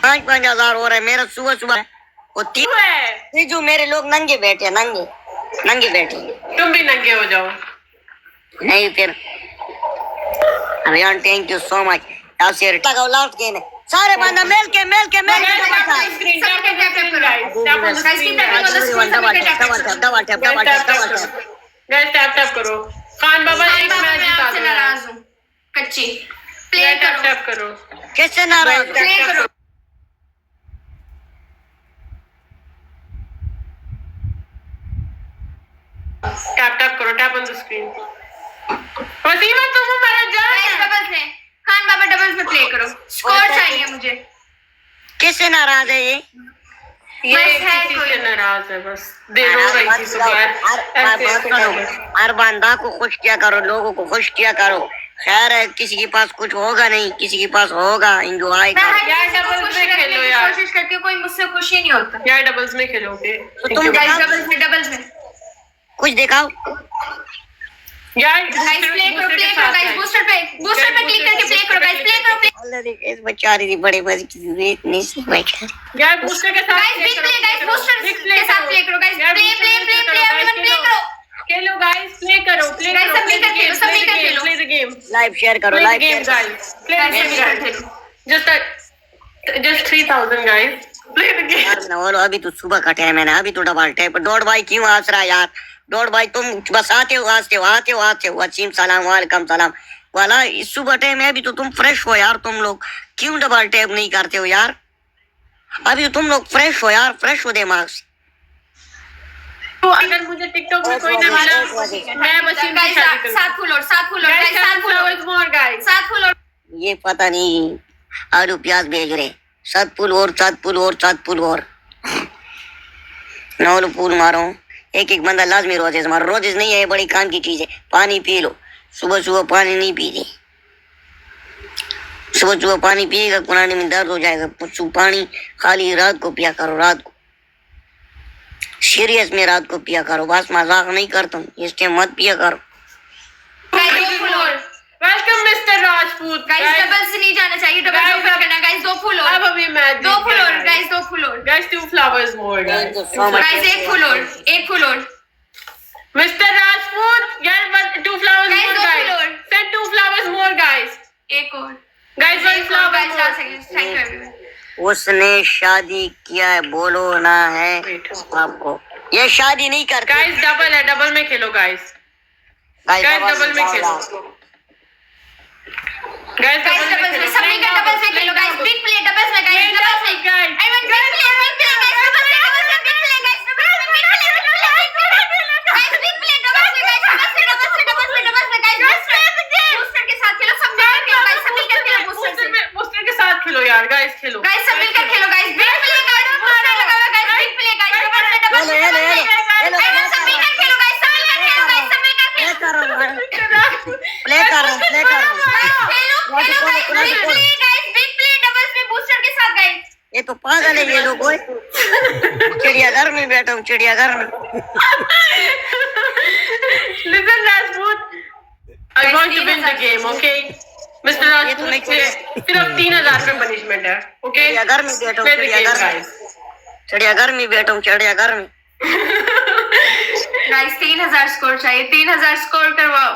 5,000 हो रहा है मेरा सुबह सुबह। वो तीजू मेरे लोग नंगे बैठे, नंगे नंगे बैठे। तुम भी नंगे हो जाओ। नहीं फिर अभियान थैंक यू सो मच। लगाओ लास्ट गेम है सारे बंदा मिल के टैप करो। खान बाबा एक मैच जिता दो। नाराज हूं कच्ची प्ले टैप करो। कैसे नाराज? प्ले करो। टैप करो। Tap on the screen. Waseema तुम हमारा जान डबल्स में खान बाबा डबल्स में प्ले करो। स्कोर चाहिए मुझे। कैसे नाराज है ये किसी से नाराज है बस। दे रो रही थी सुबह। हर बंदा को खुश किया करो, लोगों को खुश किया करो। खैर है किसी के पास कुछ होगा नहीं, किसी के पास होगा एंजॉय करो। यार डबल्स में खेलो यार। कोशिश करती हूँ कोई मुझसे खुश ही नहीं होता। यार डबल्स में खेलोगे तो तुम डबल्स में कुछ दिखाओ यार। गाइस प्ले करो गाइस। बूस्टर पे क्लिक करके प्ले करो गाइस। प्ले करो प्ले। अल्लाह इस बेचारी थी बड़े मजे की वेट नहीं से बैठा। यार बूस्टर के साथ guys big play guys. Booster के साथ प्ले करो गाइस। प्ले एवरीवन प्ले करो। खेलो गाइस। प्ले करो गाइस सब मिलकर खेलो, सब मिलकर खेलो। Play the game. Live share करो, live game guys. Play the game. Just 3000 guys. Play the game. यार ना अभी तो सुबह का टाइम है ना, अभी तो डबल टैप। डॉट भाई क्यों हंस रहा यार? डॉट भाई तुम बस आते हो। वसीम सलाम वालेकुम सलाम वाला। इस सुबह टाइम है, अभी तो तुम फ्रेश हो यार। तुम लोग क्यों डबल टैप नहीं करते हो यार? अभी तो तुम लोग फ्रेश हो यार, फ्रेश हो दिमाग से। तो अगर मुझे टिकटॉक में कोई ना मिला मैं वसीम की शादी करूंगा। सात फुल और सात फुल और गाइस। ये पता नहीं आलू प्याज भेज रहे। 7 पुल और 9 पुल मारो। एक बंदा लाजमी रोजेस मारो। रोजेस नहीं है, बड़ी काम की चीज है। पानी पी लो। सुबह पानी नहीं पीते। सुबह पानी पिएगा कुरानी में दर्द हो जाएगा। पानी खाली रात को पिया करो, रात को सीरियस में रात को पिया करो। बस मजाक नहीं करता हूँ, इस टाइम मत पिया करो। Welcome mister Rajput. Guys double से नहीं जाना चाहिए, डबल से ऊपर करना। गाइस 2 फुल और अब अभी मैच 2 फुल और गाइस 2 फुल और गाइस 2 फ्लावर्स मोर गाइस 1 फुल और 1 फुल और मिस्टर राजपूत यार 2 फ्लावर्स मोर गाइस। सेंड 2 फ्लावर्स मोर गाइस। एक और गाइस 1 फ्लावर गाइस ला सकते। Thank you everyone. उसने शादी किया है, बोलो ना है आपको। ये शादी नहीं करती गाइस। डबल है, डबल में खेलो गाइस। गाइस डबल में खेलो। गाइस डबल में सब मिलकर डबल से खेलो गाइस। बिग प्ले डबल्स में गाइस। डबल्स में everyone big play guys. Double से बिग प्ले गाइस। डबल में गाइस बिग प्ले डबल्स में गाइस। डबल्स में गाइस। बूस्टर के साथ खेलो, सब मिलकर खेलो गाइस। सब मिलकर खेलो बूस्टर के साथ खेलो यार। गाइस खेलो गाइस, सब मिलकर खेलो guys. Big play guys. Booster लगा हुआ guys. Big play guys. Double से डबल से एवरीवन सब मिलकर खेलो गाइस। सब मिलकर खेलो गाइस। सब मिलकर खेलो। प्ले करो बिग प्ले डबल्स में बूस्टर के साथ गाइस। ये तो पागल है ये लोग। चिड़ियाघर में बैठा हूँ, चिड़ियाघर में। Listen Rajput, I want to win the game, okay? Mr. Rajput, सिर्फ 3000 रुपए पनिशमेंट है, okay? चिड़ियाघर में बैठा हूँ, चिड़ियाघर में बैठा हूँ, चिड़ियाघर में। गाइस 3000 स्कोर चाहिए। 3000 स्कोर करवाओ।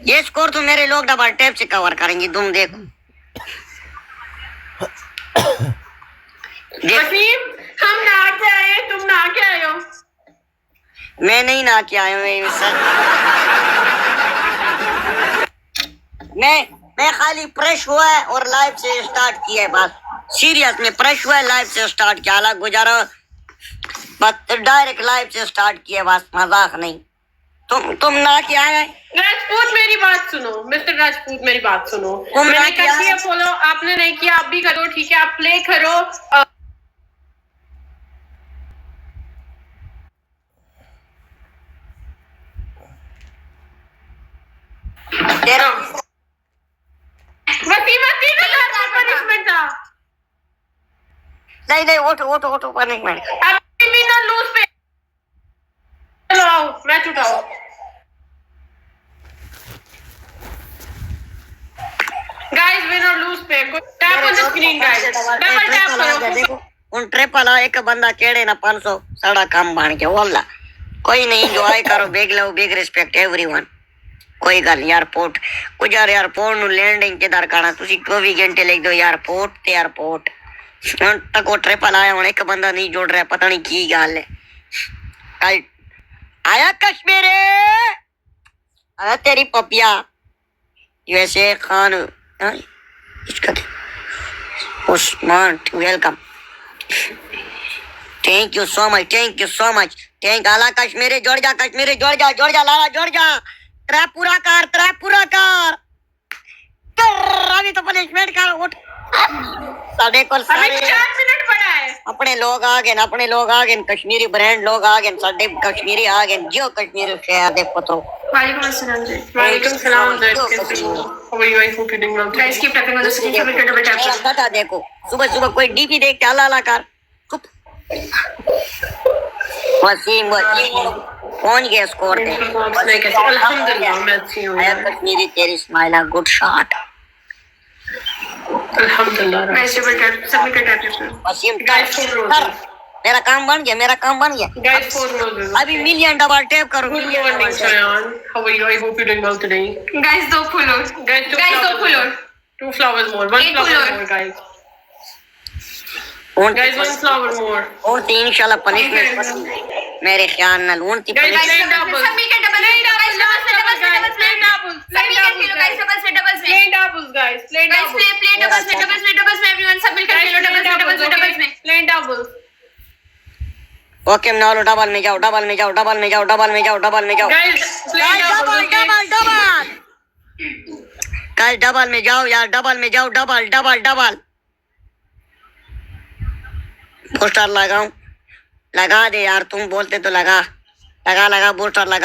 ये स्कोर तो मेरे लोग डबल टैप से कवर करेंगे, तुम देखो। वसीम, हम नहा के आए, तुम नहा के आए हो? मैं नहीं नहा के आया हूँ सर। मैं खाली फ्रेश हुआ है और लाइव से स्टार्ट किया है बस। सीरियस में फ्रेश हुआ है, लाइव से स्टार्ट किया। अलग गुजारा बस, डायरेक्ट लाइव से स्टार्ट किया बस, मजाक नहीं। तुम ना क्या है? राजपूत मेरी बात सुनो, मिस्टर राजपूत मेरी बात सुनो। मैंने कर दिया फॉलो, आपने नहीं किया, आप भी करो, ठीक है? आप प्ले करो। पनिशमेंट था। नहीं ओटो पनिशमेंट। अभी भी ना लूज पे। चलो आओ, मैच उठाओ। Guys, win or lose पे tap on the screen guys. Double tap करो. देखो उन ट्रिपल आ एक बंदा केड़े ना 500 साड़ा काम बन के वल्ला कोई नहीं एंजॉय करो big love big respect everyone कोई गल एयरपोर्ट गुजर एयरपोर्ट नु लैंडिंग किधर करना तुसी 24 घंटे लिख दो एयरपोर्ट ते एयरपोर्ट हुन तक वो ट्रिपल आया हुन एक बंदा नहीं जुड़ रहा पता नहीं की गल है कल आया कश्मीर आया तेरी पपिया यूएसए खान इसका Usman welcome thank you so much thank आला कश्मीरी जोड़ जा लाला जोड़ जा त्रै पूरा कर अभी तो पनिशमेंट कर उठ साढ़े को अभी सारे 4 मिनट पड़ा है. अपने लोग आ गए कश्मीरी ब्रांड लोग आ गए साढ़े कश्मीरी आ गए जियो कश्मीरी शहर दे पतो वालेकुम अस्सलाम जी. वालेकुम सलाम How are you? I hope you're doing well. Guys, keep tapping on the screen. Submit your double tap. मेरा गधा देखो सुबह कोई डीपी देख के अल्लाह कर चुप वसीम पहुंच गया स्कोर पे अल्हम्दुलिल्लाह मैं अच्छी हूँ. आया कश्मीरी तेरी स्माइल गुड शॉट अल्हम्दुलिल्लाह. Guys, double tap. Submit your tap. Wasim Guys, कर मेरा काम बन गया Guys, 4 roses. अभी मिलियन डबल टैप करो Good morning, Shayan. How are you? I hope you're doing well today. Guys, दो फूल और. Guys, Guys, दो फूल और. 2 flowers more. 1 एक flower फूल और. more, guys. उन Guys, 1 flower more. और तीन इंशाल्लाह पनिशमेंट मेरे ख्याल नाल उन ती Guys, Guys, plain double. submit your double. Guys, Plain doubles. Submit your Khelo guys, doubles. Plain doubles, guys. Plain Guys, doubles. play doubles में everyone submit कर खेलो doubles में. Plain doubles. ओके नालो डबल में जाओ Guys, plain doubles. कल double में जाओ यार double poster लगा दे यार तुम बोलते तो लगा पोस्टर ला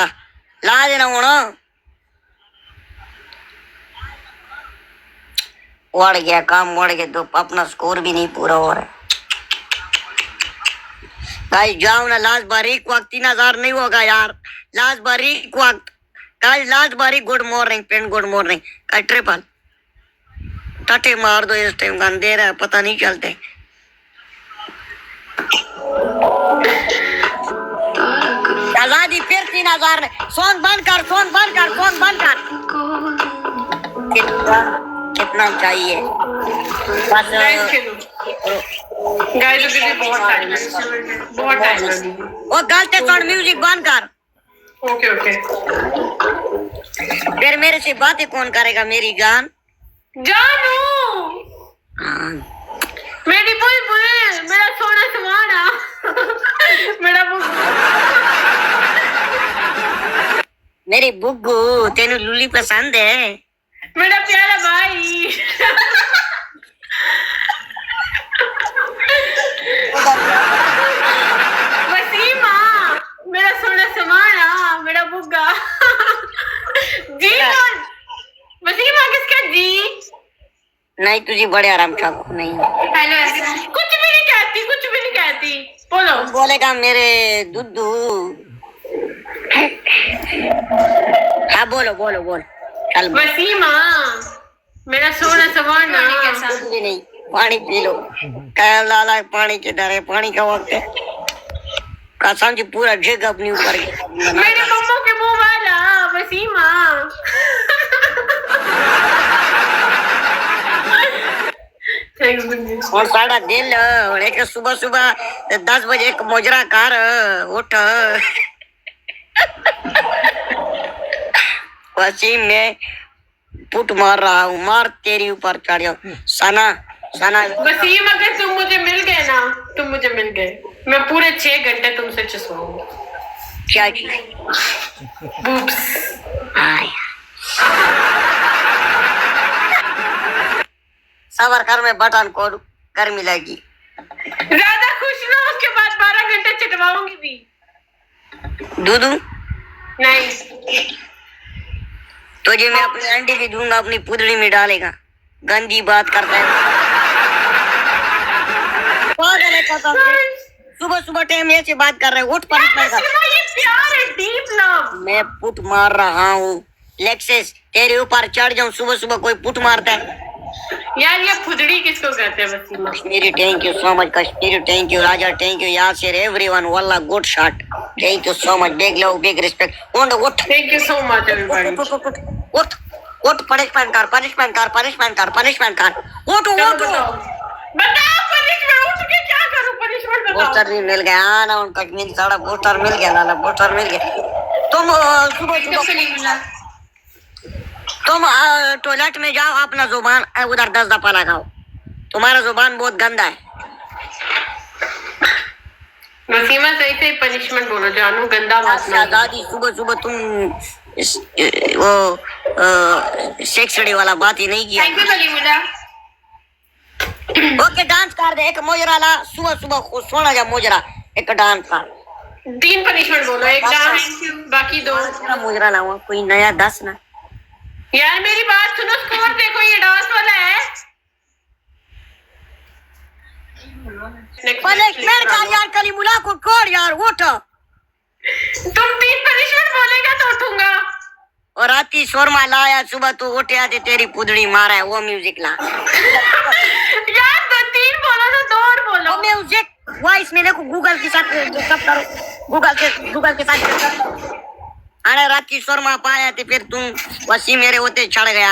देना होना उड़ गया काम तो अपना स्कोर भी नहीं पूरा हो रहा है गाइस जाओ ना लास्ट बारीक वक्त 3000 नहीं होगा यार लास्ट बारीक वक्त गाइस लास्ट बारीक good morning friend good morning का ट्रिपल टटे मार दो इस टाइम गन दे रहा है पता नहीं चलते आजादी फिर 3000 सॉन्ग बंद कर कितना चाहिए बस Guys, खेलो. Guys, अभी भी बहुत टाइम है. वो गलते साउंड म्यूजिक बंद कर Okay. फिर मेरे से बातें कौन करेगा मेरी जान जानू. हाँ, मेरी बुलबुल, मेरा सोना समाना. मेरा मेरी बुग्गू तेनू लुली पसंद है मेरा प्यारा भाई. वसीमा, मेरा सोना समाना, मेरा बुग्गा. जी कौन? वसीमा किसका जी? नहीं तुझे बड़े आराम का नहीं हेलो everyone. कुछ भी नहीं कहती. बोलो. बोलेगा मेरे दुद्धू हाँ बोलो चल वसीमा, मेरा सोना समाना. कुछ भी नहीं पानी पी लो क्या लाला पानी के डरे पानी का वक्त है कसम जी पूरा जग अपनी ऊपर मेरे मम्मा के मुंह वाला वसीमा. और साढ़ा दिल और एक सुबह 10 बजे एक मोजरा कार उठ वसीम में पुट मार रहा हूँ मार तेरी ऊपर चढ़ जाओ सना वसीम, अगर तुम मुझे मिल गए मैं पूरे 6 घंटे तुमसे चुसवाऊंगी. क्या चीज बूब्स. सबर कर में बटन को गर्मी लगी ज्यादा खुश ना उसके बाद 12 घंटे चिटवाऊंगी भी. दूधू नहीं. तुझे मैं अपनी अंडे भी दूंगा अपनी पुदड़ी में डालेगा गंदी बात करता है सुबह टाइम ऐसे बात कर रहे उठ पर ये प्यार है, डीप लव. मैं पुट मार रहा हूँ लेक्सेस तेरे ऊपर चढ़ जाऊं सुबह कोई पुट मारता है यार ये खुदड़ी किसको कहते हैं Waseema? Kashmiri, thank you so much Kashmiri, thank you Raja, thank you Yasir, everyone वल्ला good shot, thank you so much, big love big respect. उठ thank you so much everybody. उठ उठ, पनिशमेंट कर पनिशमेंट कर पनिशमेंट कर पनिशमेंट कर, उठ चलो उठ। बताओ पनिशमेंट उठ के क्या करूं? पनिशमेंट बताओ। पोस्टर भी मिल गया ना, उन कश्मीरी साड़ा पोस्टर मिल गया, लाला पोस्टर मिल गया। तुम सुबह तुम टॉयलेट में जाओ, अपना जुबान उधर 10 दफा लगाओ, तुम्हारा जुबान बहुत गंदा है। वसीमा सही से पनिशमेंट बोलो जानू, गंदा मत बोलो। दादी सुबह सुबह तुम वो सेक्सडी वाला बात ही नहीं किया। Thank you Kalimulla. Okay dance कर दे, एक मोजरा ला, सुबह सुबह सोना जा मोजरा, एक डांस का 3 पनिशमेंट बोलो, एक डांस बाकी 2। मोजरा लाऊंगा कोई नया 10 ना। यार मेरी बात सुनो, स्कोर देखो, ये डांस वाला है। पनिशमेंट कर यार, कलीमुल्ला को छोड़ यार, उठ। तुम 3 पनिशमेंट बोलेगा तो उठूंगा। और राती शोरमा लाया, सुबह तू उठ आती, तेरी पुदड़ी मारा है, वो म्यूजिक ला। यार 3 बोलो तो 2 और बोलो। वो म्यूजिक वॉइस में देखो, गूगल के साथ सब करो, गूगल के साथ। अरे राती शोरमा पाया थे, फिर तुम वसी मेरे होते चढ़ गया।